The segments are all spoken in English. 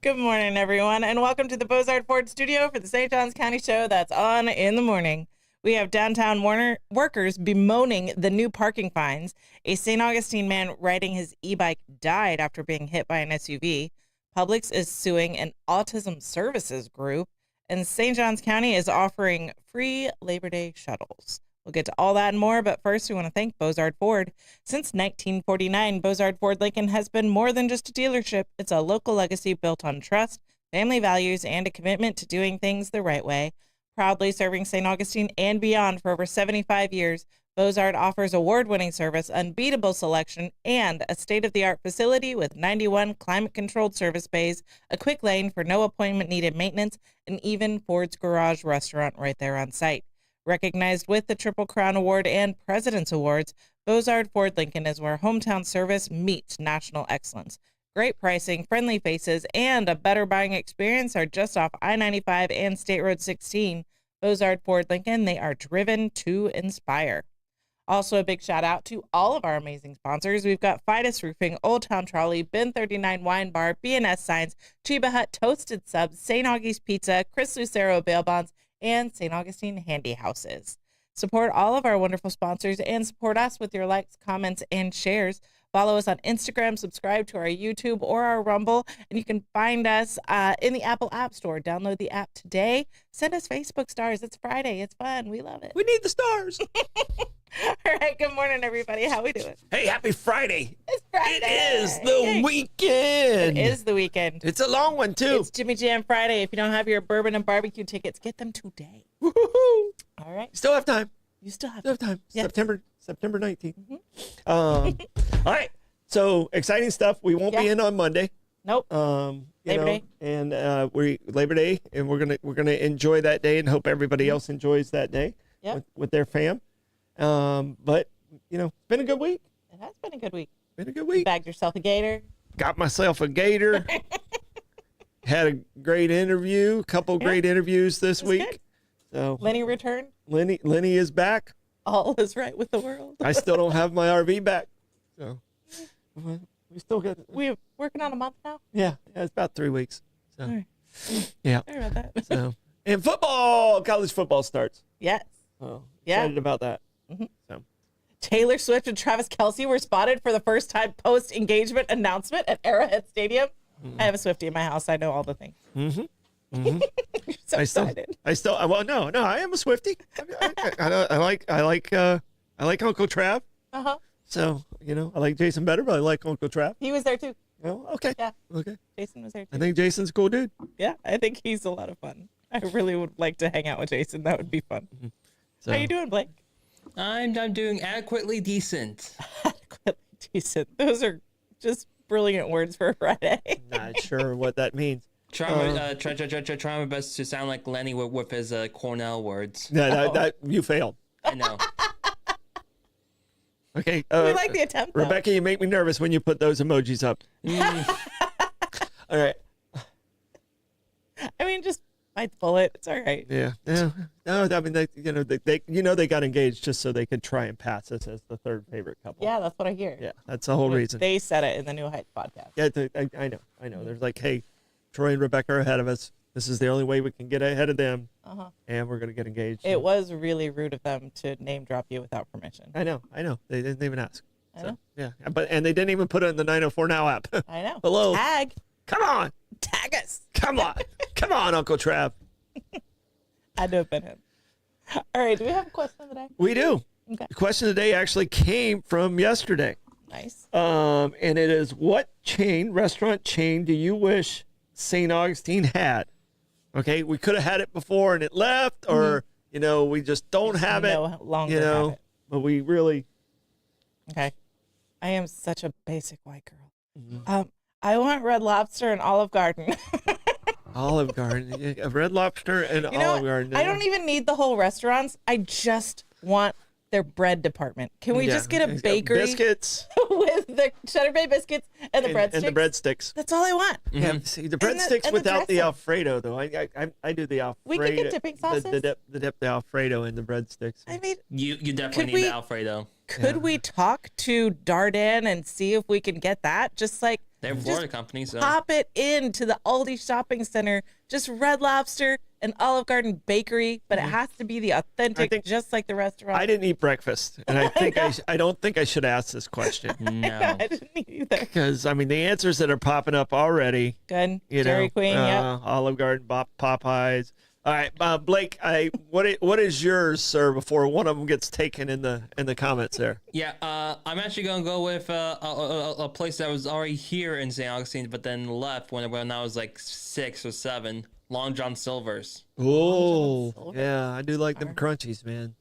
Good morning, everyone, and welcome to the Bozard Ford studio for the St. Johns County show that's on in the morning. We have downtown workers bemoaning the new parking fines. A St. Augustine man riding his e-bike died after being hit by an SUV. Publix is suing an autism services group, and St. Johns County is offering free Labor Day shuttles. We'll get to all that and more, but first we want to thank Bozard Ford. Since 1949, Bozard Ford Lincoln has been more than just a dealership. It's a local legacy built on trust, family values, and a commitment to doing things the right way. Proudly serving St. Augustine and beyond for over 75 years, Bozard offers award-winning service, unbeatable selection, and a state-of-the-art facility with 91 climate-controlled service bays, a quick lane for no appointment-needed maintenance, and even Ford's Garage restaurant right there on site. Recognized with the Triple Crown Award and President's Awards, Bozard Ford Lincoln is where hometown service meets national excellence. Great pricing, friendly faces, and a better buying experience are just off I-95 and State Road 16. Bozard Ford Lincoln, they are driven to inspire. Also, a big shout out to all of our amazing sponsors. We've got Fidus Roofing, Old Town Trolley, Bin 39 Wine Bar, B&S Signs, Chiba Hut Toasted Subs, St. Augie's Pizza, Chris Lucero Bail Bonds, and St. Augustine Handy Houses. Support all of our wonderful sponsors and support us with your likes, comments, and shares. Follow us on Instagram, subscribe to our YouTube or our Rumble, and you can find us in the Apple App Store. Download the app today. Send us Facebook stars. It's Friday. It's fun. We love it. We need the stars. All right. Good morning, everybody. How we doing? Hey, happy Friday. It's Friday. It is the weekend. It is the weekend. It's a long one, too. It's Jimmy Jam Friday. If you don't have your bourbon and barbecue tickets, get them today. Woo-hoo-hoo. All right. Still have time. You still have time. Yes. September 19th. All right. So exciting stuff. We won't be in on Monday. Nope. Labor Day. And Labor Day, and we're gonna enjoy that day and hope everybody else enjoys that day with their fam. But it's been a good week. It has been a good week. Been a good week. Bagged yourself a gator. Got myself a gator. Had a great interview. Couple great interviews this week. Good. So Lenny returned. Lenny is back. All is right with the world. I still don't have my RV back. So we still got. We're working on a month now. Yeah, it's about 3 weeks. So all right. Yeah. Sorry about that. So and college football starts. Yes. Oh, yeah. Excited about that. So Taylor Swift and Travis Kelce were spotted for the first time post-engagement announcement at Arrowhead Stadium. I have a Swiftie in my house. I know all the things. You're so excited. No, I am a Swiftie. I like Uncle Trav. So, I like Jason better, but I like Uncle Trav. He was there too. Oh, okay. Yeah. Okay. Jason was there too. I think Jason's a cool dude. Yeah, I think he's a lot of fun. I really would like to hang out with Jason. That would be fun. So, how you doing, Blake? I'm doing adequately decent. Adequately decent. Those are just brilliant words for a Friday. Not sure what that means. Try my best to sound like Lenny with his Cornell words. Yeah, that you failed. I know. Okay. We like the attempt, though. Rebecca, you make me nervous when you put those emojis up. All right. I mean, just bite the bullet. It's all right. Yeah. No, I mean, they got engaged just so they could try and pass us as the third favorite couple. Yeah, that's what I hear. Yeah, that's the whole reason. They said it in the New Heights podcast. Yeah, I know. There's like, hey, Troy and Rebecca are ahead of us. This is the only way we can get ahead of them, and we're going to get engaged. It was really rude of them to name drop you without permission. I know. They didn't even ask. I know. Yeah, and they didn't even put it in the 904 Now app. I know. Hello. Tag. Come on. Tag us. Come on, Uncle Trav. Had to have been him. All right. Do we have a question of the day? We do. Okay. The question of the day actually came from yesterday. Nice. And it is, what restaurant chain do you wish St. Augustine had? Okay, we could have had it before and it left, or we just don't have it. No longer have it. But we really. Okay. I am such a basic white girl. I want Red Lobster and Olive Garden. Olive Garden, a Red Lobster and Olive Garden. I don't even need the whole restaurants. I just want their bread department. Can we just get a bakery biscuits with the Cheddar Bay biscuits and the breadsticks? And the breadsticks. That's all I want. Yeah, see, the breadsticks without the Alfredo though. I do the Alfredo. We could get dipping sauces. The dip, the Alfredo and the breadsticks. I mean, you definitely need the Alfredo. Could we talk to Darden and see if we can get that? Just like They're a Florida company, so Pop it into the Aldi shopping center. Just Red Lobster and Olive Garden Bakery, but it has to be the authentic, just like the restaurant. I didn't eat breakfast, and I don't think I should ask this question. no. I didn't either. Because I mean, the answers that are popping up already. Good. Dairy Queen. Yep. Olive Garden, Popeyes. All right, Blake. What is yours, sir? Before one of them gets taken in the comments there. Yeah, I'm actually gonna go with a place that was already here in St. Augustine, but then left when I was like 6 or 7. Long John Silver's. Oh, yeah, I do like them crunchies, man.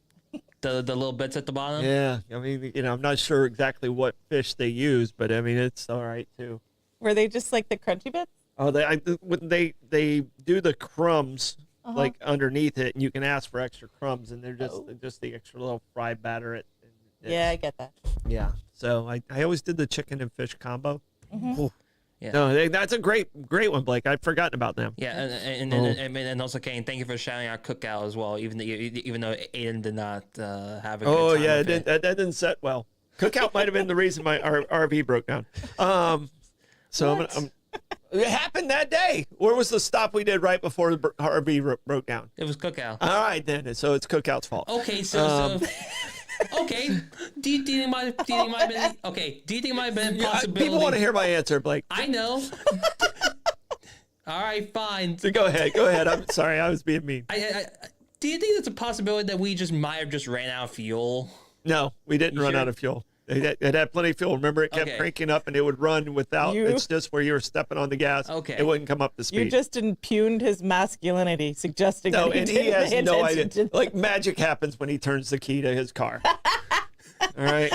The little bits at the bottom. Yeah, I mean, I'm not sure exactly what fish they use, but I mean, it's all right too. Were they just like the crunchy bits? Oh, they do the crumbs like underneath it, and you can ask for extra crumbs, and they're just the extra little fried batter. Yeah, I get that. Yeah, so I always did the chicken and fish combo. Ooh. Yeah. No, that's a great one, Blake. I'd forgotten about them. Yeah, and also Kane, thank you for shouting out Cookout as well. Even though Aiden did not have a good time. Oh yeah, that didn't set well. Cookout might have been the reason my RV broke down. So it happened that day. Where was the stop we did right before the RV broke down? It was Cookout. All right then. So it's Cookout's fault. Okay, so okay. Do you think it might have been okay? Do you think it might have been a possibility? People want to hear my answer, Blake. I know. All right, fine. So go ahead. I'm sorry, I was being mean. Do you think there's a possibility that we might have just ran out of fuel? No, we didn't run out of fuel. It had plenty of fuel. Remember, it kept cranking up, and it would run without. It's just where you were stepping on the gas. Okay, it wouldn't come up to speed. You just impugned his masculinity, suggesting no, that and he has no idea. Like magic happens when he turns the key to his car. All right.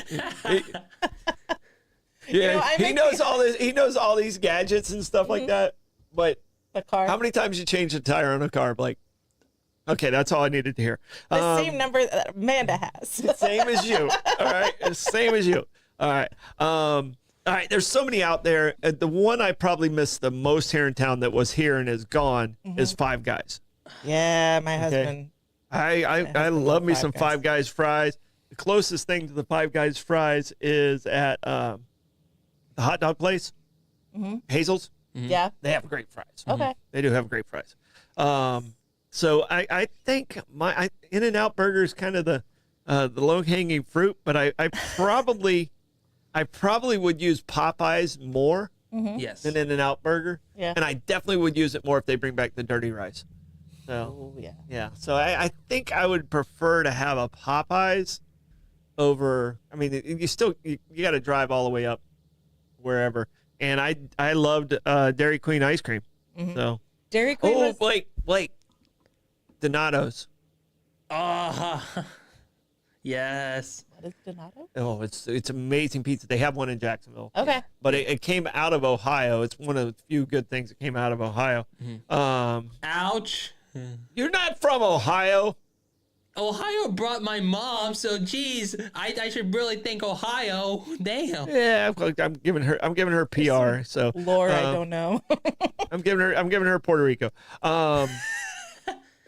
He knows all this. He knows all these gadgets and stuff like that. But the car. How many times you change a tire on a car, Blake? Okay, that's all I needed to hear. The same number that Amanda has. Same as you. All right. Same as you. All right. All right. There's so many out there. The one I probably missed the most here in town that was here and is gone is Five Guys. Yeah, my husband. I love me some Five Guys fries. The closest thing to the Five Guys fries is at the hot dog place, Hazel's. Yeah. They have great fries. Okay. They do have great fries. So I think my In-N-Out Burger is kind of the low-hanging fruit, but I probably would use Popeyes more Yes. than In-N-Out Burger. Yeah. And I definitely would use it more if they bring back the dirty rice. So yeah. So I think I would prefer to have a Popeyes over. I mean, you got to drive all the way up wherever. And I loved Dairy Queen ice cream. So Dairy Queen. Oh, Blake. Donato's. Yes. What is Donato? Oh, it's amazing pizza. They have one in Jacksonville. Okay. But it came out of Ohio. It's one of the few good things that came out of Ohio. Ouch. You're not from Ohio. Ohio brought my mom, so geez, I should really thank Ohio. Damn. Yeah, I'm giving her PR. So Lord, I don't know. I'm giving her Puerto Rico.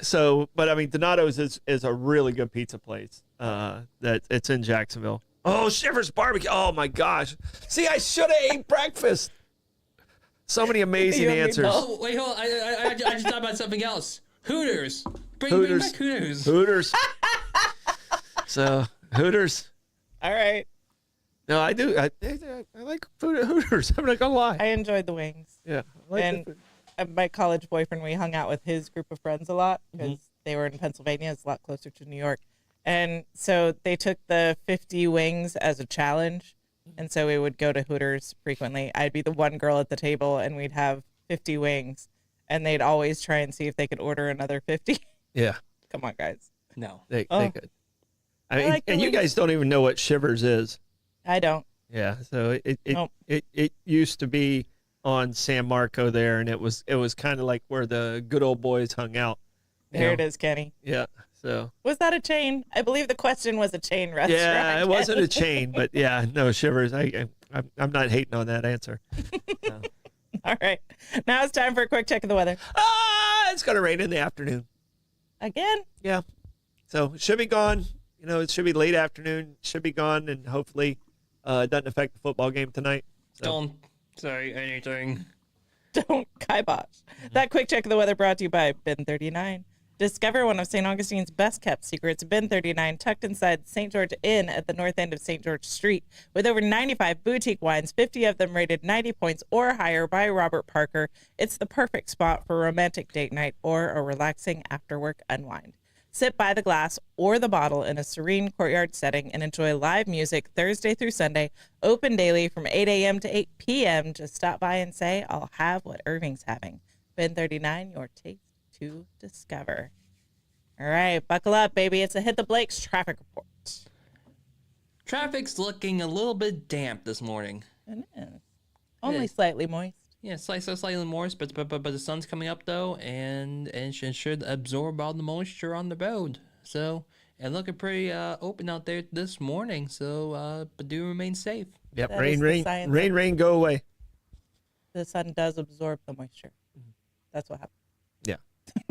So, but I mean, Donato's is a really good pizza place. That it's in Jacksonville. Oh, Shivers Barbecue. Oh my gosh. See, I should have ate breakfast. So many amazing answers. Oh wait, hold on. I just thought about something else. Hooters. Bring back Hooters. Hooters. So Hooters. All right. No, I do. I like food at Hooters. I'm not gonna lie. I enjoyed the wings. Yeah. I like And my college boyfriend, we hung out with his group of friends a lot because they were in Pennsylvania. It's a lot closer to New York. And so they took the 50 wings as a challenge. And so we would go to Hooters frequently. I'd be the one girl at the table and we'd have 50 wings. And they'd always try and see if they could order another 50. Yeah. Come on, guys. No. They could. I mean, like and you guys don't even know what Shivers is. I don't. Yeah. So it used to be on San Marco there, and it was kind of like where the good old boys hung out. There it is, Kenny. Yeah. So was that a chain? I believe the question was a chain restaurant. yeah, it wasn't a chain, but yeah, no Shivers. I'm not hating on that answer. No. All right. Now it's time for a quick check of the weather. It's going to rain in the afternoon. Again? Yeah. So it should be gone. You know, it should be late afternoon. It should be gone, and hopefully it doesn't affect the football game tonight. So. Sorry, anything. Don't kibosh. That quick check of the weather brought to you by Bin 39. Discover one of St. Augustine's best kept secrets, Bin 39, tucked inside St. George Inn at the north end of St. George Street. With over 95 boutique wines, 50 of them rated 90 points or higher by Robert Parker, it's the perfect spot for a romantic date night or a relaxing after work unwind. Sit by the glass or the bottle in a serene courtyard setting and enjoy live music Thursday through Sunday, open daily from 8 a.m. to 8 p.m. Just stop by and say, I'll have what Irving's having. Bin 39, your taste to discover. All right, buckle up, baby. It's a Hit the Blakes traffic report. Traffic's looking a little bit damp this morning. It is. Only slightly moist. Yeah, slightly moist, but the sun's coming up though, and should absorb all the moisture on the road. So and looking pretty open out there this morning. So but do remain safe. Yep. That Rain, is the rain, science rain, of- rain, go away. The sun does absorb the moisture. That's what happens. Yeah.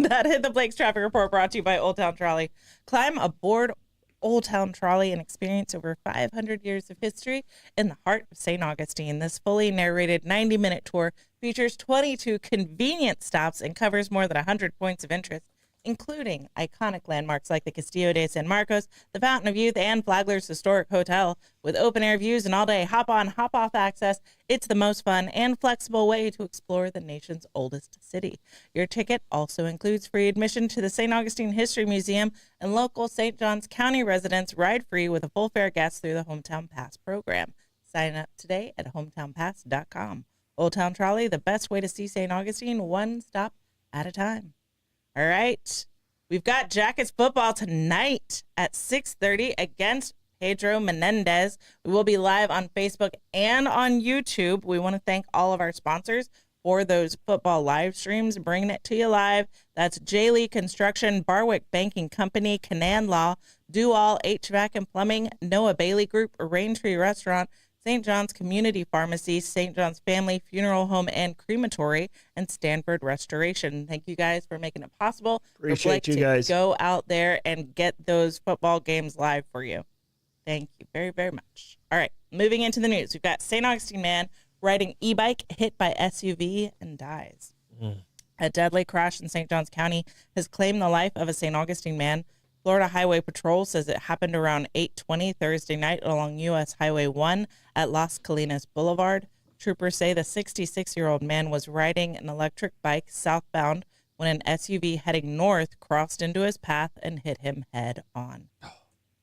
That Hit the Blakes traffic report brought to you by Old Town Trolley. Climb aboard Old Town Trolley and experience over 500 years of history in the heart of St. Augustine. This fully narrated 90-minute tour features 22 convenient stops and covers more than 100 points of interest, including iconic landmarks like the Castillo de San Marcos, the Fountain of Youth, and Flagler's Historic Hotel. With open-air views and all-day hop-on, hop-off access, it's the most fun and flexible way to explore the nation's oldest city. Your ticket also includes free admission to the St. Augustine History Museum, and local St. Johns County residents ride free with a full fare guest through the Hometown Pass program. Sign up today at hometownpass.com. Old Town Trolley, the best way to see St. Augustine, one stop at a time. All right. We've got Jackets football tonight at 6:30 against Pedro Menendez. We will be live on Facebook and on YouTube. We want to thank all of our sponsors for those football live streams, bringing it to you live. That's J. Lee Construction, Barwick Banking Company, Canaan Law, Do All HVAC and Plumbing, Noah Bailey Group, Raintree Restaurant, St. John's Community Pharmacy, St. John's Family Funeral Home and Crematory, and Stanford Restoration. Thank you guys for making it possible. Appreciate you guys. Go out there and get those football games live for you. Thank you very, very much. All right, moving into the news. We've got St. Augustine man riding e-bike hit by SUV and dies. A deadly crash in St. Johns County has claimed the life of a St. Augustine man. Florida Highway Patrol says it happened around 8:20 Thursday night along U.S. Highway 1 at Las Colinas Boulevard. Troopers say the 66-year-old man was riding an electric bike southbound when an SUV heading north crossed into his path and hit him head on.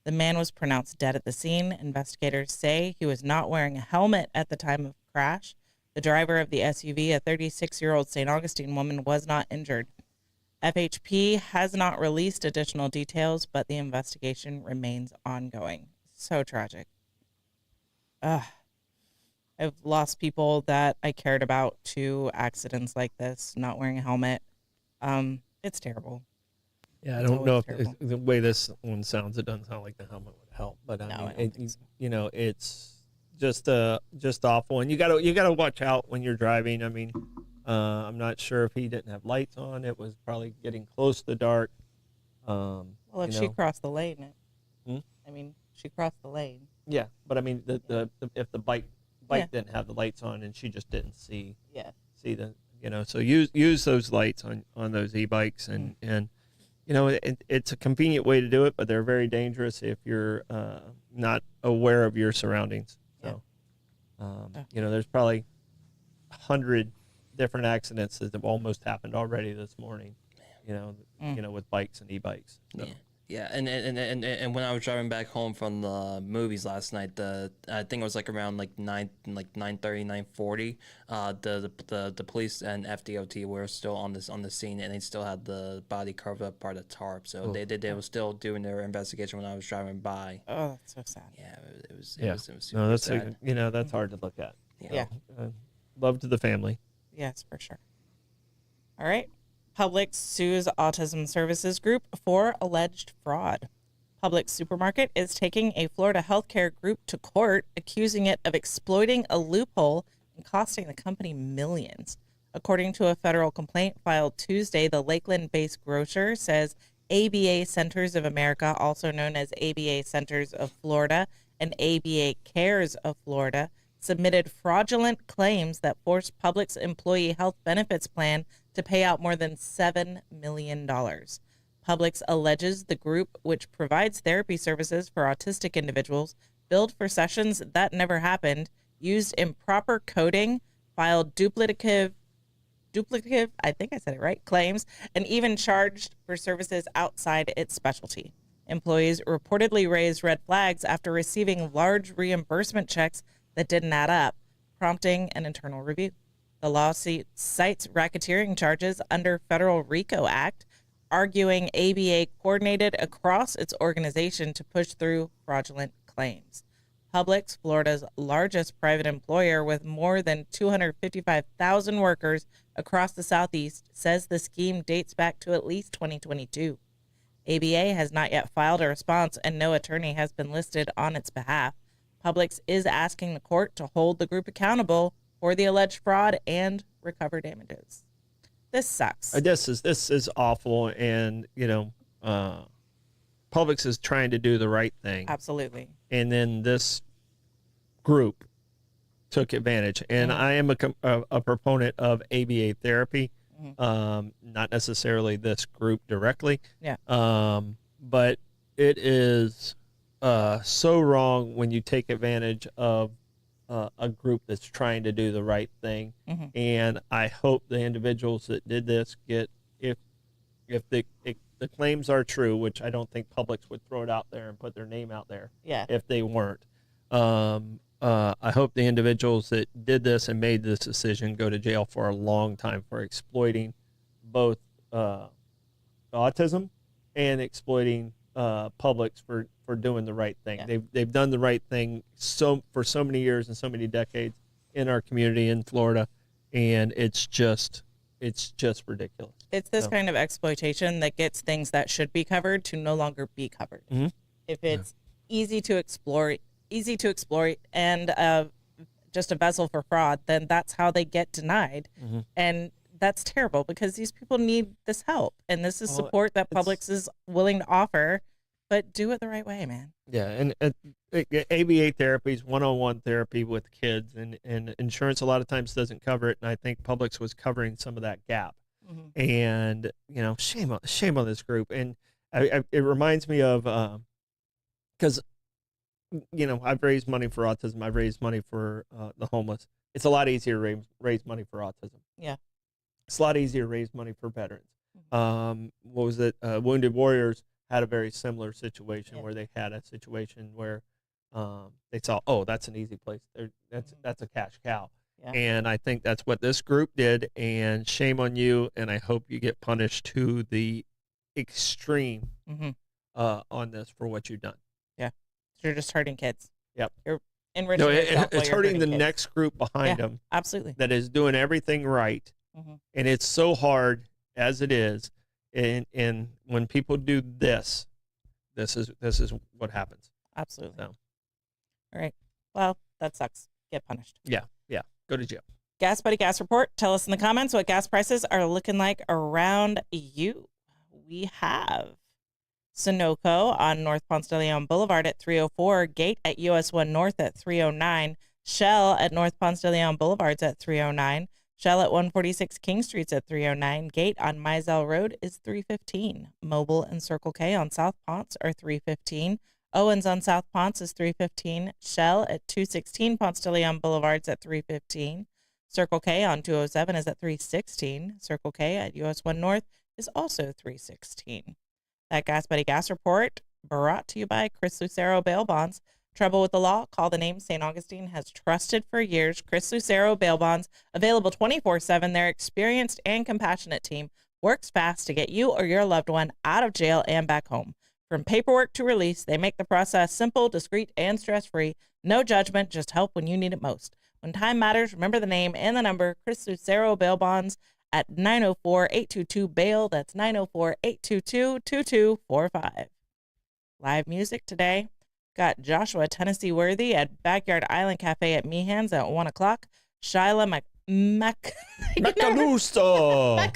The man was pronounced dead at the scene. Investigators say he was not wearing a helmet at the time of the crash. The driver of the SUV, a 36-year-old St. Augustine woman, was not injured. FHP has not released additional details, but the investigation remains ongoing. So tragic. I've lost people that I cared about to accidents like this, not wearing a helmet. It's terrible. Yeah, I It's don't know always if the way this one sounds, it doesn't sound like the helmet would help. But No, I don't think so. you know, it's just awful, and you gotta watch out when you're driving. I mean, I'm not sure if he didn't have lights on. It was probably getting close to dark. Well, if she crossed the lane, she crossed the lane. Yeah, but I mean, if the bike Yeah. didn't have the lights on and she just didn't see Yeah. the, so use those lights on those e-bikes, and it's a convenient way to do it, but they're very dangerous if you're not aware of your surroundings. So, there's probably 100 different accidents that have almost happened already this morning, with bikes and e-bikes. So. Yeah, and when I was driving back home from the movies last night, I think it was around 9:30, 9:40. The police and FDOT were still on the scene, and they still had the body covered up by the tarp. So they were still doing their investigation when I was driving by. Oh, that's so sad. Yeah, it was super No, that's sad. that's hard to look at. Yeah. Love to the family. Yes, for sure. All right. Publix sues Autism Services Group for alleged fraud. Publix Supermarket is taking a Florida healthcare group to court, accusing it of exploiting a loophole and costing the company millions. According to a federal complaint filed Tuesday, the Lakeland-based grocer says ABA Centers of America, also known as ABA Centers of Florida and ABA Cares of Florida, submitted fraudulent claims that forced Public's employee health benefits plan to pay out more than $7 million. Publix alleges the group, which provides therapy services for autistic individuals, billed for sessions that never happened, used improper coding, filed duplicative, I think I said it right, claims, and even charged for services outside its specialty. Employees reportedly raised red flags after receiving large reimbursement checks that didn't add up, prompting an internal review. The lawsuit cites racketeering charges under Federal RICO Act, arguing ABA coordinated across its organization to push through fraudulent claims. Publix, Florida's largest private employer with more than 255,000 workers across the Southeast, says the scheme dates back to at least 2022. ABA has not yet filed a response, and no attorney has been listed on its behalf. Publix is asking the court to hold the group accountable for the alleged fraud and recover damages. This sucks. This is awful, and Publix is trying to do the right thing. Absolutely. And then this group took advantage. And I am a proponent of ABA therapy, not necessarily this group directly. Yeah. But it is so wrong when you take advantage of a group that's trying to do the right thing. And I hope the individuals that did this get, if the claims are true, which I don't think Publix would throw it out there and put their name out there if they weren't. I hope the individuals that did this and made this decision go to jail for a long time for exploiting both autism and exploiting Publix for doing the right thing. Yeah. They've done the right thing for so many years and so many decades in our community in Florida, and it's just ridiculous. It's this kind of exploitation that gets things that should be covered to no longer be covered. If it's easy to exploit, and just a vessel for fraud, then that's how they get denied. And that's terrible because these people need this help, and this is support that Publix is willing to offer, but do it the right way, man. Yeah, and ABA therapy is one-on-one therapy with kids, and insurance a lot of times doesn't cover it, and I think Publix was covering some of that gap. And shame on this group. And it reminds me of because I've raised money for autism, I've raised money for the homeless. It's a lot easier to raise money for autism. Yeah, it's a lot easier to raise money for veterans. What was it? Wounded Warriors had a very similar situation where they had a situation where they saw, oh, that's an easy place. That's a cash cow. Yeah. And I think that's what this group did, and shame on you, and I hope you get punished to the extreme on this for what you've done. Yeah. You're just hurting kids. Yep. You're enriching yourself it's hurting the kids. Next group behind them. Absolutely. That is doing everything right. And it's so hard as it is. And when people do this is what happens. Absolutely. So. All right. Well, that sucks. Get punished. Yeah. Go to jail. Gas Buddy Gas Report. Tell us in the comments what gas prices are looking like around you. We have Sunoco on North Ponce de Leon Boulevard at 304, Gate at US 1 North at 309, Shell at North Ponce de Leon Boulevards at 309, Shell at 146 King Street's at 309, Gate on Mizell Road is 315, Mobile and Circle K on South Ponce are 315, Owens on South Ponce is 315, Shell at 216 Ponce de Leon Boulevards at 315, Circle K on 207 is at 316, Circle K at US 1 North is also 316. That Gas Buddy Gas Report brought to you by Chris Lucero Bail Bonds. Trouble with the law? Call the name St. Augustine has trusted for years. Chris Lucero Bail Bonds, available 24/7. Their experienced and compassionate team works fast to get you or your loved one out of jail and back home. From paperwork to release, they make the process simple, discreet, and stress-free. No judgment, just help when you need it most. When time matters, remember the name and the number, Chris Lucero Bail Bonds at 904-822-BAIL. That's 904-822-2245. Live music today. Got Joshua Tennessee Worthy at Backyard Island Cafe at Meehan's at 1 o'clock. Shyla Macaluso. I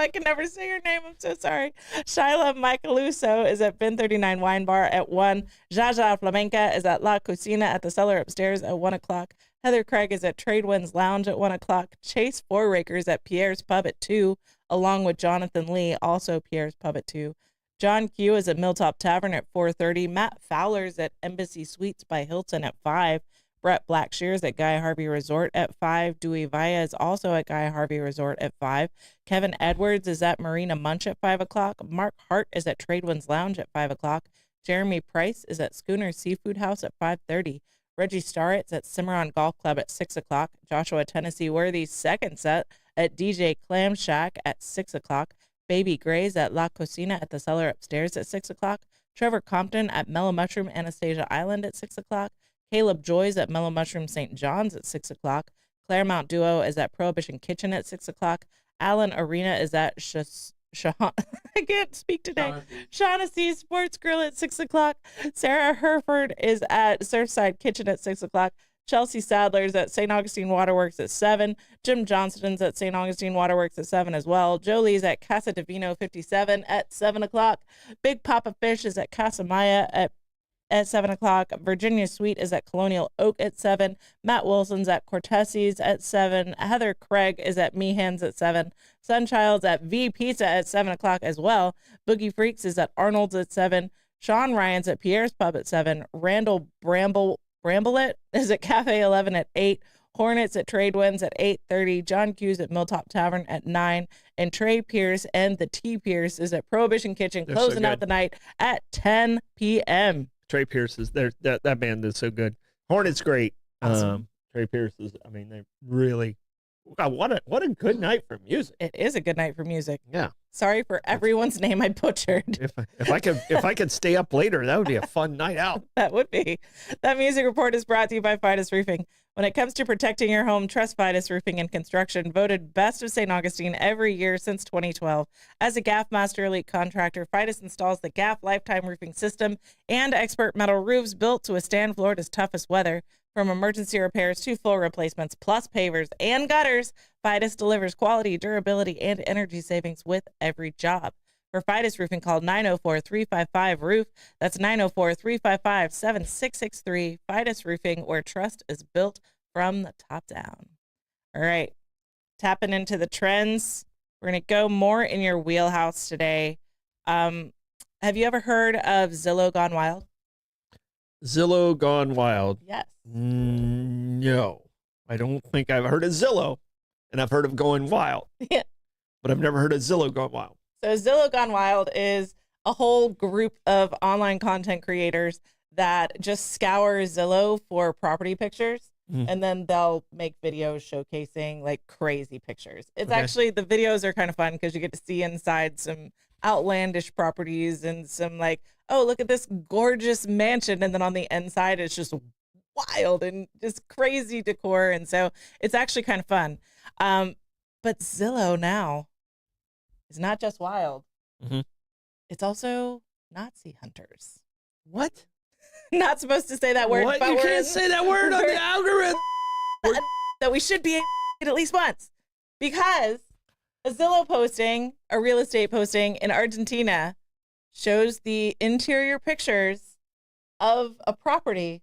can never say your name. I'm so sorry. Shyla Macaluso is at Bin 39 Wine Bar at 1. Jaja Flamenca is at La Cocina at the cellar upstairs at 1 o'clock. Heather Craig is at Tradewinds Lounge at 1 o'clock. Chase Fourrakers at Pierre's Pub at 2, along with Jonathan Lee, also Pierre's Pub at 2. John Q is at Milltop Tavern at 4:30. Matt Fowler's at Embassy Suites by Hilton at 5. Brett Blackshear's at Guy Harvey Resort at 5. Dewey Vaya is also at Guy Harvey Resort at 5. Kevin Edwards is at Marina Munch at 5 o'clock. Mark Hart is at Tradewinds Lounge at 5 o'clock. Jeremy Price is at Schooner Seafood House at 5:30. Reggie Starrett's at Cimarron Golf Club at 6 o'clock. Joshua Tennessee Worthy's second set at DJ Clam Shack at 6 o'clock. Baby Gray's at La Cocina at the Cellar upstairs at 6 o'clock. Trevor Compton at Mellow Mushroom Anastasia Island at 6 o'clock. Caleb Joy's at Mellow Mushroom St. John's at 6 o'clock. Claremont Duo is at Prohibition Kitchen at 6 o'clock. Alan Arena is at I can't speak today. Shaughnessy Sports Grill at 6 o'clock. Sarah Herford is at Surfside Kitchen at 6 o'clock. Chelsea Sadler's at St. Augustine Waterworks at 7. Jim Johnston's at St. Augustine Waterworks at 7 as well. Jolie's at Casa Divino 57 at 7 o'clock. Big Papa Fish is at Casa Maya at 7 o'clock. Virginia Sweet is at Colonial Oak at 7. Matt Wilson's at Cortesi's at 7. Heather Craig is at Meehan's at 7. Sunchild's at V Pizza at 7 o'clock as well. Boogie Freaks is at Arnold's at 7. Sean Ryan's at Pierre's Pub at 7. Randall Bramblett is at Cafe 11 at 8. Hornets at Tradewinds at 8:30. John Q's at Milltop Tavern at 9. And Trey Pierce and the T Pierce is at Prohibition Kitchen, closing out the night at 10 p.m. Trey Pierce is there. That band is so good. Hornet's great. Awesome. Trey Pierce is. I mean, they really. God, what a good night for music. It is a good night for music. Yeah. Sorry for everyone's name I butchered. If I could stay up later, that would be a fun night out. That would be. That music report is brought to you by Fidus Roofing. When it comes to protecting your home, trust Fidus Roofing and Construction, voted best of St. Augustine every year since 2012. As a GAF Master Elite contractor, Fidus installs the GAF Lifetime Roofing System and expert metal roofs built to withstand Florida's toughest weather. From emergency repairs to full replacements, plus pavers and gutters, Fidus delivers quality, durability, and energy savings with every job. For Fidus Roofing, call 904-355-ROOF. That's 904-355-7663. Fidus Roofing, where trust is built from the top down. All right, tapping into the trends. We're going to go more in your wheelhouse today. Have you ever heard of Zillow Gone Wild? Zillow Gone Wild. Yes. No, I don't think I've heard of Zillow, and I've heard of Going Wild. Yeah. But I've never heard of Zillow Gone Wild. So Zillow Gone Wild is a whole group of online content creators that just scour Zillow for property pictures, and then they'll make videos showcasing like crazy pictures. It's actually, the videos are kind of fun because you get to see inside some outlandish properties and some like, oh, look at this gorgeous mansion. And then on the inside, it's just wild and just crazy decor. And so it's actually kind of fun. But Zillow now is not just wild. It's also Nazi hunters. What? Not supposed to say that word. What? But You can't say that word on the algorithm. That we should be able to get at least once. Because a Zillow posting, a real estate posting in Argentina, shows the interior pictures of a property,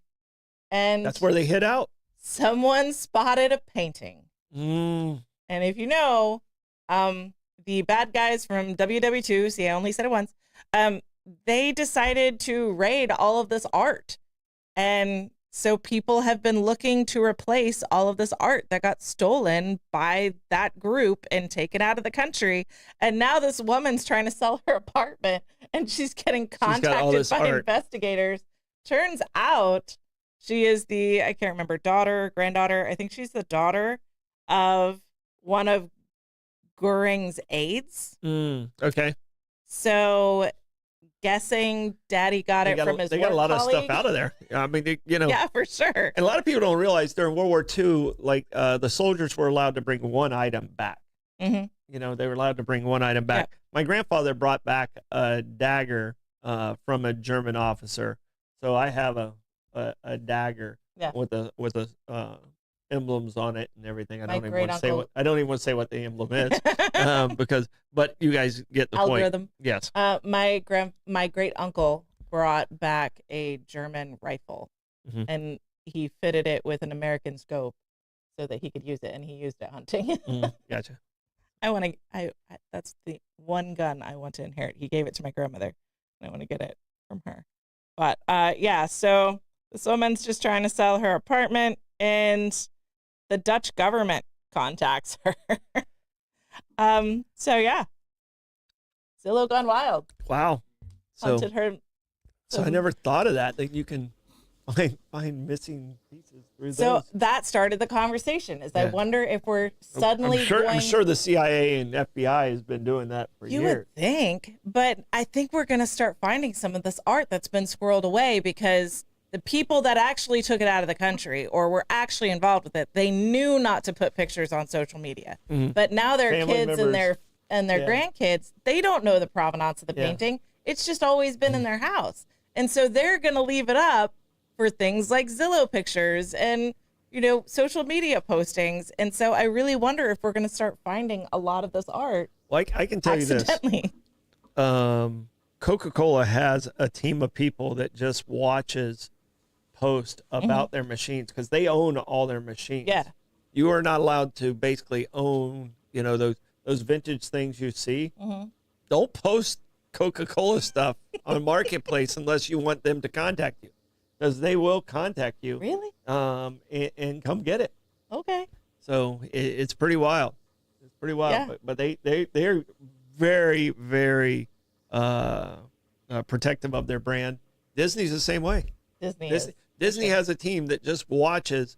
and That's where they hid out. someone spotted a painting. And if you know, the bad guys from WW2, see, I only said it once, they decided to raid all of this art. And so people have been looking to replace all of this art that got stolen by that group and taken out of the country. And now this woman's trying to sell her apartment, and she's getting contacted by investigators. Turns out she is I can't remember, daughter, granddaughter. I think she's the daughter of one of Goering's aides. Okay. So guessing daddy got it from his They got a lot colleague. of stuff out of there. I mean, Yeah, for sure. And a lot of people don't realize during World War II, like the soldiers were allowed to bring one item back. They were allowed to bring one item back. Yep. My grandfather brought back a dagger from a German officer. So I have a dagger with the emblems on it and everything. I don't even want to say what the emblem is but you guys get the Algorithm. point. Yes. My great uncle brought back a German rifle, and he fitted it with an American scope so that he could use it, and he used it hunting. Gotcha. That's the one gun I want to inherit. He gave it to my grandmother, and I want to get it from her. But yeah, so this woman's just trying to sell her apartment, and the Dutch government contacts her. So yeah, Zillow gone wild. Wow. Hunted her. So I never thought of that you can find missing pieces through So those. that started the conversation. I wonder if we're suddenly I'm sure the CIA and FBI has been doing that for You years. would think, but I think we're going to start finding some of this art that's been squirreled away because the people that actually took it out of the country or were actually involved with it, they knew not to put pictures on social media. But now their Family kids members. and their grandkids, they don't know the provenance of the Yeah. painting. It's just always been in their house. And so they're going to leave it up for things like Zillow pictures and, social media postings. And so I really wonder if we're going to start finding a lot of this art Well, I can tell you this. accidentally. Coca-Cola has a team of people that just watches post about their machines because they own all their machines. Yeah. You are not allowed to basically own, those vintage things you see. Don't post Coca-Cola stuff on Marketplace unless you want them to contact you, because they will contact you. Really? And come get it. Okay. So it's pretty wild. It's pretty wild. Yeah. But they're very, very protective of their brand. Disney's the same way. Disney has a team that just watches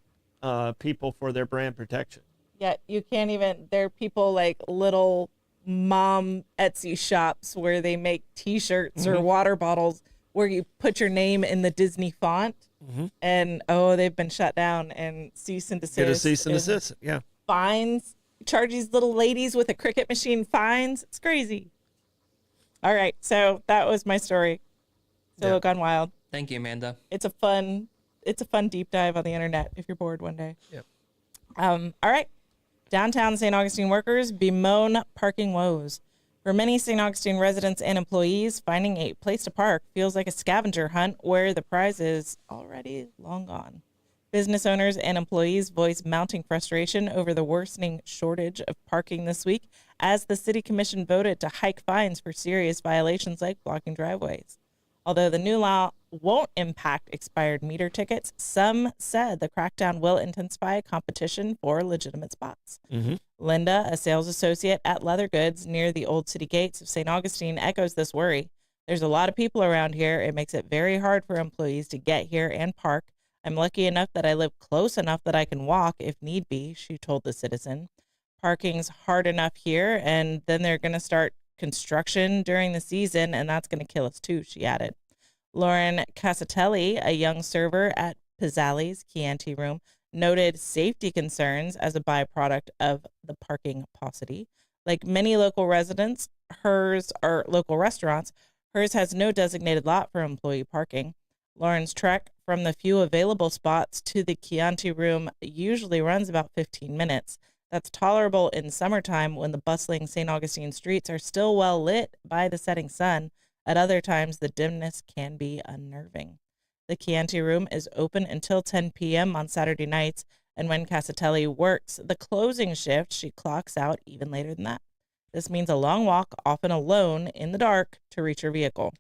people for their brand protection. Yeah, you can't even. There are people like little mom Etsy shops where they make T-shirts or water bottles where you put your name in the Disney font, and they've been shut down and cease and desist. Get a cease and desist. Yeah. Fines. Charge these little ladies with a Cricut machine fines. It's crazy. All right, so that was my story. Zillow gone wild. Thank you, Amanda. It's a fun deep dive on the internet if you're bored one day. Yep. All right. Downtown St. Augustine workers bemoan parking woes. For many St. Augustine residents and employees, finding a place to park feels like a scavenger hunt where the prize is already long gone. Business owners and employees voice mounting frustration over the worsening shortage of parking this week as the city commission voted to hike fines for serious violations like blocking driveways. Although the new law won't impact expired meter tickets, some said the crackdown will intensify competition for legitimate spots. Linda, a sales associate at Leather Goods near the old city gates of St. Augustine, echoes this worry. There's a lot of people around here. It makes it very hard for employees to get here and park. I'm lucky enough that I live close enough that I can walk if need be, she told the Citizen. Parking's hard enough here, and then they're going to start construction during the season, and that's going to kill us too, she added. Lauren Casatelli, a young server at Pizzali's Chianti Room, noted safety concerns as a byproduct of the parking paucity. Like many local restaurants, hers has no designated lot for employee parking. Lauren's trek from the few available spots to the Chianti Room usually runs about 15 minutes. That's tolerable in summertime when the bustling St. Augustine streets are still well lit by the setting sun. At other times, the dimness can be unnerving. The Chianti Room is open until 10 p.m. on Saturday nights, and when Casatelli works the closing shift, she clocks out even later than that. This means a long walk, often alone in the dark, to reach her vehicle.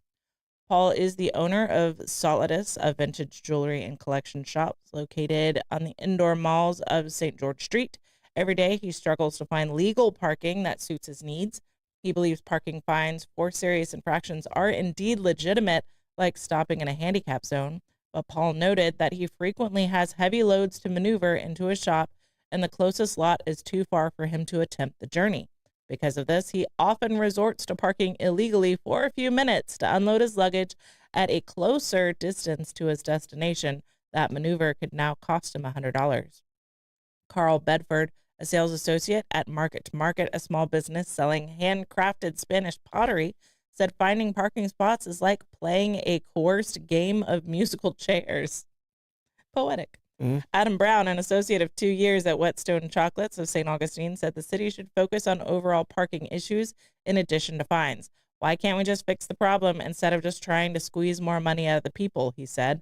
Paul is the owner of Solidus, a vintage jewelry and collection shop located on the indoor malls of St. George Street. Every day, he struggles to find legal parking that suits his needs. He believes parking fines for serious infractions are indeed legitimate, like stopping in a handicap zone. But Paul noted that he frequently has heavy loads to maneuver into his shop, and the closest lot is too far for him to attempt the journey. Because of this, he often resorts to parking illegally for a few minutes to unload his luggage at a closer distance to his destination. That maneuver could now cost him $100. Carl Bedford, a sales associate at Market to Market, a small business selling handcrafted Spanish pottery, said finding parking spots is like playing a coerced game of musical chairs. Poetic. Adam Brown, an associate of 2 years at Whetstone Chocolates of St. Augustine, said the city should focus on overall parking issues in addition to fines. Why can't we just fix the problem instead of just trying to squeeze more money out of the people, he said.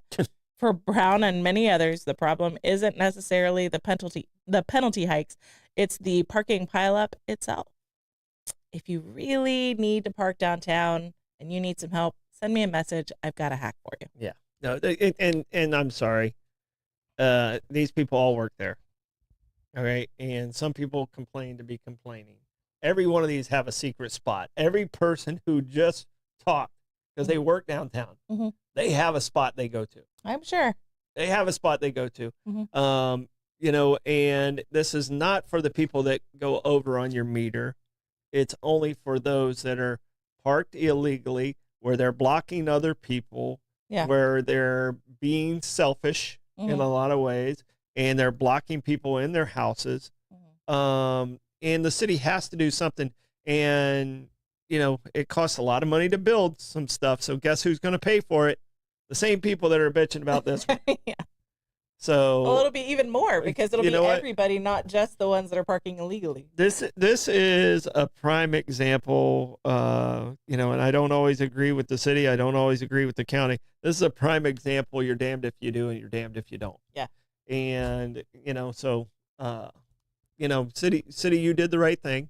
For Brown and many others, the problem isn't necessarily the penalty hikes, it's the parking pileup itself. If you really need to park downtown and you need some help, send me a message. I've got a hack for you. Yeah. No, and I'm sorry. These people all work there. All right. And some people complain to be complaining. Every one of these have a secret spot. Every person who just talked, because they work downtown, they have a spot they go to. I'm sure. They have a spot they go to. You know, and this is not for the people that go over on your meter. It's only for those that are parked illegally, where they're blocking other people, where they're being selfish in a lot of ways, and they're blocking people in their houses. And the city has to do something. And, you know, it costs a lot of money to build some stuff. So guess who's going to pay for it? The same people that are bitching about this one. So well, it'll be even more because it'll be everybody, not just the ones that are parking illegally. This is a prime example, you know, and I don't always agree with the city. I don't always agree with the county. This is a prime example. You're damned if you do and you're damned if you don't. Yeah. And, you know, so, you know, city, you did the right thing.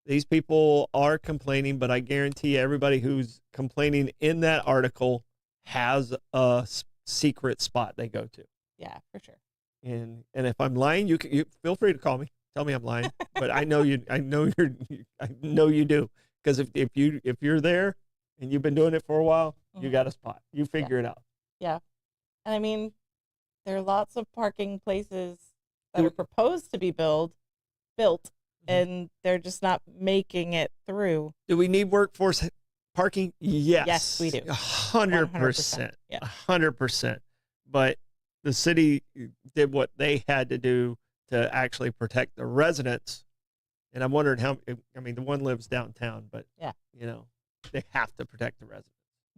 These people are complaining, but I guarantee everybody who's complaining in that article has a secret spot they go to. Yeah, for sure. And if I'm lying, you feel free to call me. Tell me I'm lying, but I know you do, because if you're there and you've been doing it for a while, you got a spot. You figure it out. Yeah, and I mean, there are lots of parking places that are proposed to be built, and they're just not making it through. Do we need workforce parking? Yes. Yes, we do. 100%. 100%. But the city did what they had to do to actually protect the residents. And I'm wondering how, I mean, the one lives downtown, but, you know, they have to protect the residents.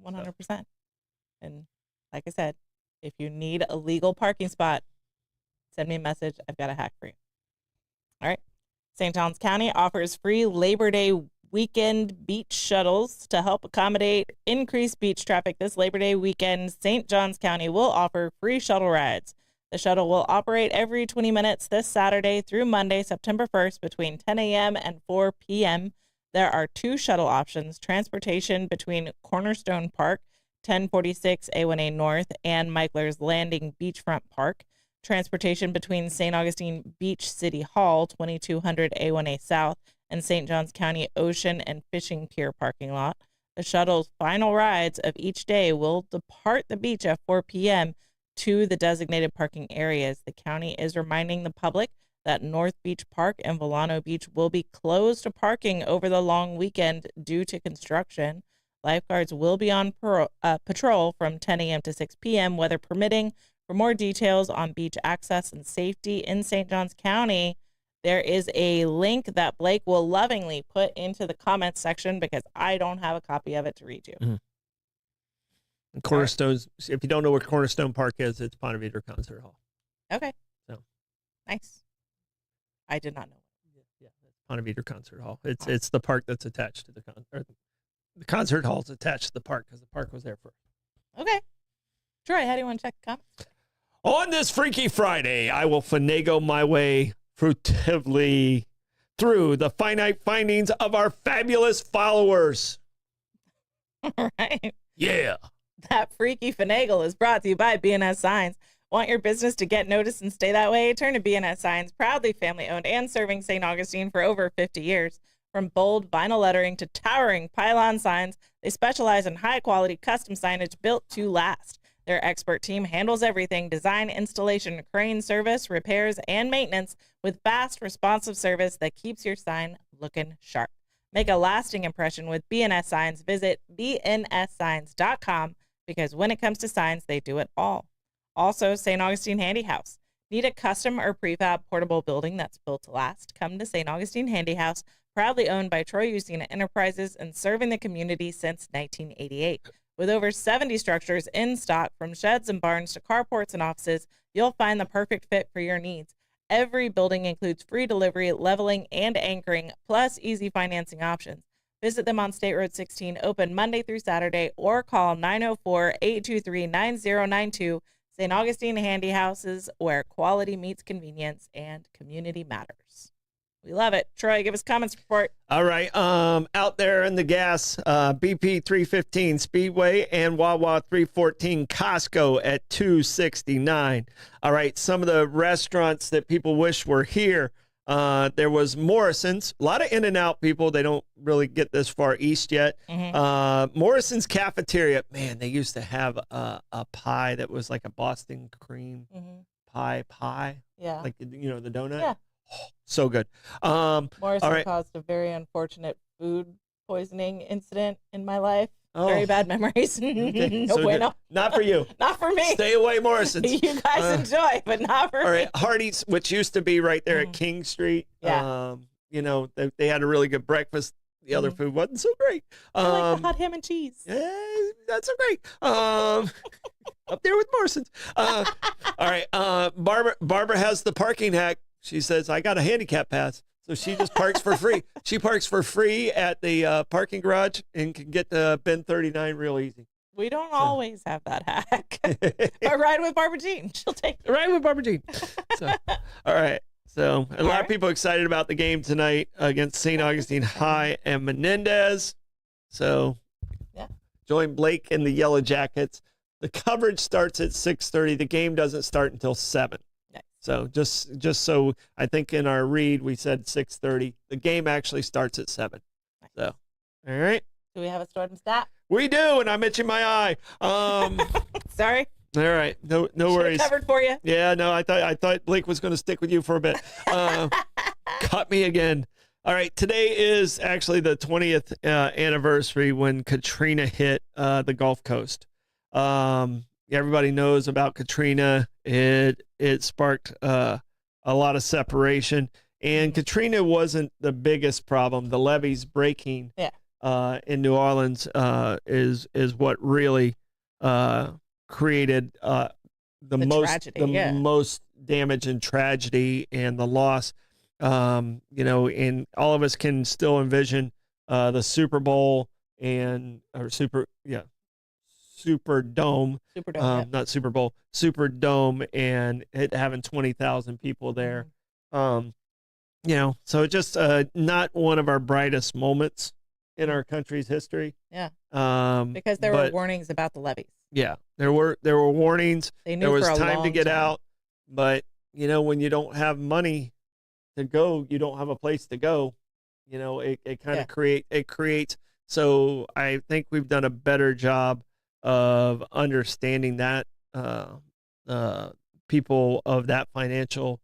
100%. And like I said, if you need a legal parking spot, send me a message. I've got a hack for you. All right. St. Johns County offers free Labor Day weekend beach shuttles to help accommodate increased beach traffic. This Labor Day weekend, St. Johns County will offer free shuttle rides. The shuttle will operate every 20 minutes this Saturday through Monday, September 1st, between 10 a.m. and 4 p.m. There are two shuttle options: transportation between Cornerstone Park, 1046 A1A North, and Michler's Landing Beachfront Park. Transportation between St. Augustine Beach City Hall, 2200 A1A South, and St. Johns County Ocean and Fishing Pier parking lot. The shuttle's final rides of each day will depart the beach at 4 p.m. to the designated parking areas. The county is reminding the public that North Beach Park and Volano Beach will be closed to parking over the long weekend due to construction. Lifeguards will be on patrol from 10 a.m. to 6 p.m., weather permitting. For more details on beach access and safety in St. Johns County, there is a link that Blake will lovingly put into the comments section because I don't have a copy of it to read you. And Cornerstone's, if you don't know where Cornerstone Park is, it's Ponte Vedra Concert Hall. Okay. So nice. I did not know. Yeah, Ponte Vedra Concert Hall. It's the park that's attached to the the concert hall's attached to the park because the park was there first. Okay. Troy, how do you want to check the comments? On this Freaky Friday, I will finagle my way fruitively through the finite findings of our fabulous followers. All right. Yeah. That freaky finagle is brought to you by BNS Signs. Want your business to get noticed and stay that way? Turn to BNS Signs, proudly family-owned and serving St. Augustine for over 50 years. From bold vinyl lettering to towering pylon signs, they specialize in high-quality custom signage built to last. Their expert team handles everything: design, installation, crane service, repairs, and maintenance with fast, responsive service that keeps your sign looking sharp. Make a lasting impression with BNS Signs. Visit bnssigns.com because when it comes to signs, they do it all. Also, St. Augustine Handy House. Need a custom or prefab portable building that's built to last? Come to St. Augustine Handy House, proudly owned by Troy Usina Enterprises and serving the community since 1988. With over 70 structures in stock, from sheds and barns to carports and offices, you'll find the perfect fit for your needs. Every building includes free delivery, leveling, and anchoring, plus easy financing options. Visit them on State Road 16, open Monday through Saturday, or call 904-823-9092. St. Augustine Handy Houses, where quality meets convenience and community matters. We love it. Troy, give us comments report. All right. Out there in the gas, BP 315 Speedway and Wawa 314 Costco at 269. All right. Some of the restaurants that people wish were here. There was Morrison's, a lot of In-N-Out people. They don't really get this far east yet. Morrison's Cafeteria, man, they used to have a pie that was like a Boston cream pie. Yeah. Like, you know, the donut. Yeah. Oh, so good. Morrison caused a very unfortunate food poisoning incident in my life. Very bad memories. Okay. No bueno. Not for you. Not for me. Stay away, Morrison's. You guys enjoy, but not for me. All right, Hardee's, which used to be right there at King Street. Yeah. You know, they had a really good breakfast. The other food wasn't so great. I like the hot ham and cheese. Yeah, that's so great. Up there with Morrison's. All right, Barbara has the parking hack. She says, I got a handicap pass. So she just parks for free. She parks for free at the parking garage and can get to bin 39 real easy. We don't always have that hack. But ride with Barbara Jean. She'll take it. Ride with Barbara Jean. So, all right. So a lot of people excited about the game tonight against St. Augustine High and Menendez. So join Blake and the Yellow Jackets. The coverage starts at 6:30. The game doesn't start until 7. So just so I think in our read we said 6:30. The game actually starts at 7. So, all right. Do we have a start and stat? We do, and I'm itching my eye. Sorry. All right. No worries. Covered for you. Yeah. No, I thought Blake was going to stick with you for a bit. Caught me again. All right. Today is actually the 20th anniversary when Katrina hit the Gulf Coast. Everybody knows about Katrina. It sparked a lot of separation, and Katrina wasn't the biggest problem. The levees breaking in New Orleans is what really created the most damage and tragedy and the loss. You know, and all of us can still envision the Super Bowl Superdome, not Super Bowl, Superdome, and it having 20,000 people there. You know, so just not one of our brightest moments in our country's history. Yeah. Because there were warnings about the levees. Yeah, there were warnings. They knew there was for a time to long get time. out, but you know, when you don't have money to go, you don't have a place to go. You know, it kind of creates. So I think we've done a better job of understanding that people of that financial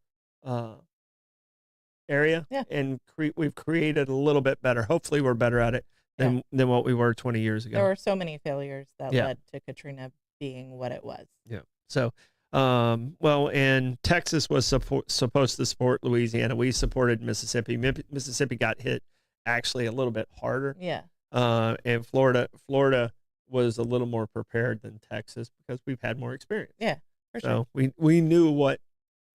area, and we've created a little bit better. Hopefully, we're better at it than what we were 20 years ago. There were so many failures that led to Katrina being what it was. Yeah. So, well, and Texas was supposed to support Louisiana. We supported Mississippi. Mississippi got hit actually a little bit harder. Yeah. And Florida was a little more prepared than Texas because we've had more experience. Yeah, for sure. So we knew what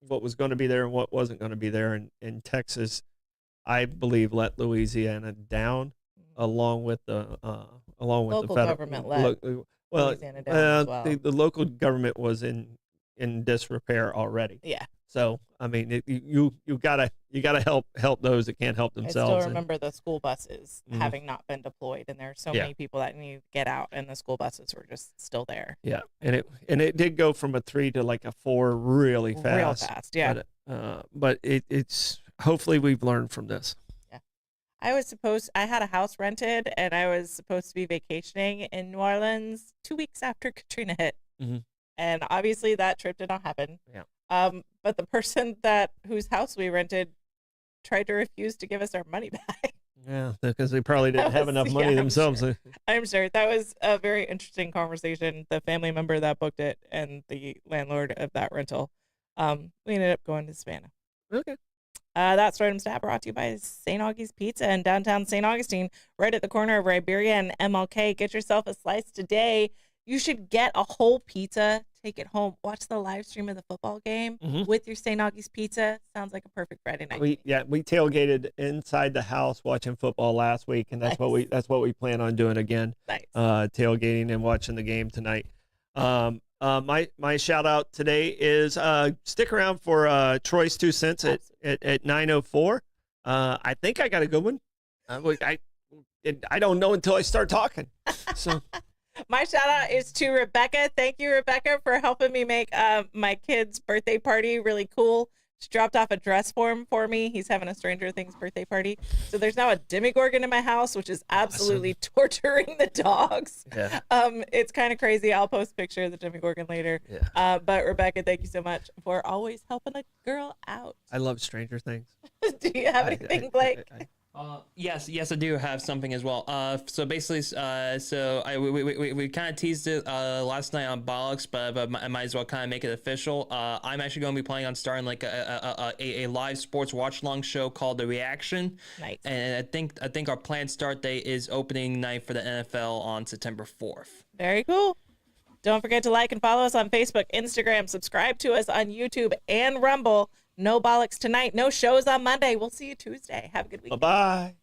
was going to be there and what wasn't going to be there. And Texas, I believe, let Louisiana down along with the local federal government let Louisiana down as well. The local government was in disrepair already. Yeah. So I mean, you gotta help those that can't help themselves. I still remember the school buses having not been deployed, and there are so many people that need to get out, and the school buses were just still there. Yeah, and it did go from a 3 to like a 4 really fast. Real fast, yeah. But it's hopefully we've learned from this. Yeah, I had a house rented, and I was supposed to be vacationing in New Orleans 2 weeks after Katrina hit, and obviously that trip did not happen. Yeah. But the person whose house we rented tried to refuse to give us our money back. Yeah, because they probably didn't have enough money themselves. I'm sure. That was a very interesting conversation. The family member that booked it and the landlord of that rental. We ended up going to Savannah. Okay. That's Random Stat brought to you by St. Augie's Pizza in downtown St. Augustine, right at the corner of Riberia and MLK. Get yourself a slice today. You should get a whole pizza, take it home, watch the live stream of the football game with your St. Augie's Pizza. Sounds like a perfect Friday night. We tailgated inside the house watching football last week, and that's what we plan on doing again. Nice. Tailgating and watching the game tonight. My shout out today is stick around for Troy's 2 cents at 9:04. I think I got a good one. I don't know until I start talking. So my shout out is to Rebecca. Thank you, Rebecca, for helping me make my kid's birthday party really cool. She dropped off a dress form for me. He's having a Stranger Things birthday party. So there's now a Demogorgon in my house, which is absolutely torturing the dogs. Yeah. It's kind of crazy. I'll post a picture of the Demogorgon later. Yeah. But Rebecca, thank you so much for always helping a girl out. I love Stranger Things. Do you have anything, Blake? Yes, I do have something as well. So basically, we kind of teased it last night on Bollocks, but I might as well kind of make it official. I'm actually going to be planning on starting like a live sports watch along show called The Reaction. Nice. And I think our planned start date is opening night for the NFL on September 4th. Very cool. Don't forget to like and follow us on Facebook, Instagram, subscribe to us on YouTube and Rumble. No Bollocks tonight. No shows on Monday. We'll see you Tuesday. Have a good week. Bye-bye.